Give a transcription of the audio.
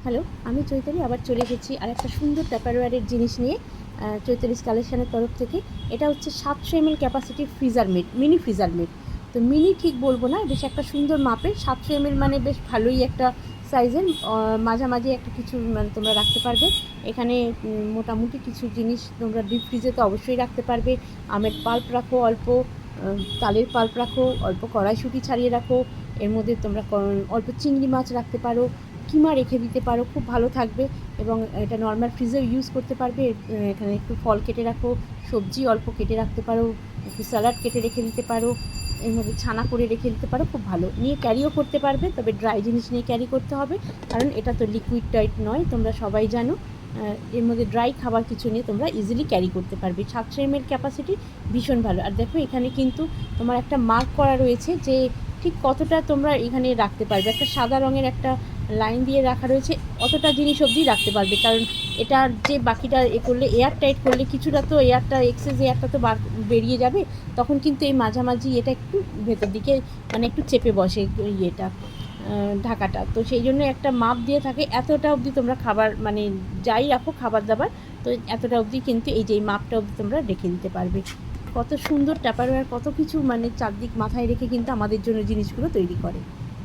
Hello, আমি চৈতালি আবার চলে এসেছি আর একটা সুন্দর ট্যাপারওয়্যারের জিনিস নিয়ে চৈতালিস কালেকশানের তরফ থেকে। এটা হচ্ছে 700 ml ক্যাপাসিটির freezer made, mini freezer made. তো মিনি ঠিক বলবো না, বেশ একটা সুন্দর মাপের 700 ml মানে বেশ ভালোই একটা সাইজের। মাঝামাঝি একটা কিছু মানে তোমরা রাখতে পারবে এখানে। মোটামুটি কিছু জিনিস তোমরা ডিপ ফ্রিজে তো অবশ্যই রাখতে পারবে। আমের পাল্প রাখো অল্প, তালের পাল্প রাখো অল্প, কড়াইশুঁটি ছাড়িয়ে রাখো, এর মধ্যে তোমরা অল্প চিংড়ি মাছ রাখতে পারো, কিমা রেখে দিতে পারো, খুব ভালো থাকবে। এবং এটা নর্মাল ফ্রিজেও ইউজ করতে পারবে। এখানে একটু ফল কেটে রাখো, সবজি অল্প কেটে রাখতে পারো, একটু স্যালাড কেটে রেখে দিতে পারো, এর মধ্যে ছানা করে রেখে দিতে পারো, খুব ভালো নিয়ে ক্যারিও করতে পারবে। তবে ড্রাই জিনিস নিয়ে ক্যারি করতে হবে, কারণ এটা তো লিকুইড টাইপ নয়, তোমরা সবাই জানো। এর মধ্যে ড্রাই খাবার কিছু নিয়ে তোমরা ইজিলি ক্যারি করতে পারবে। 700 ml ক্যাপাসিটি, ভীষণ ভালো। আর দেখো এখানে কিন্তু তোমার একটা মার্ক করা রয়েছে যে ঠিক কতটা তোমরা এখানে রাখতে পারবে। একটা সাদা রঙের একটা লাইন দিয়ে রাখা রয়েছে, অতটা জিনিস অবধি রাখতে পারবে। কারণ এটার যে বাকিটা করলে, এয়ার টাইট করলে কিছুটা তো এয়ারটা, এক্সেস এয়ারটা তো বেরিয়ে যাবে, তখন কিন্তু এই মাঝামাঝি এটা একটু ভেতর দিকে মানে একটু চেপে বসে ইয়েটা, ঢাকাটা। তো সেই জন্য একটা মাপ দিয়ে থাকে, এতটা অবধি তোমরা খাবার মানে যাই রাখো খাবার দাবার, তো এতটা অবধি কিন্তু এই যে এই মাপটা অবধি তোমরা রেখে দিতে পারবে। কত সুন্দর ট্যাপারওয়্যার, কত কিছু মানে চারদিক মাথায় রেখে কিন্তু আমাদের জন্য জিনিসগুলো তৈরি করে।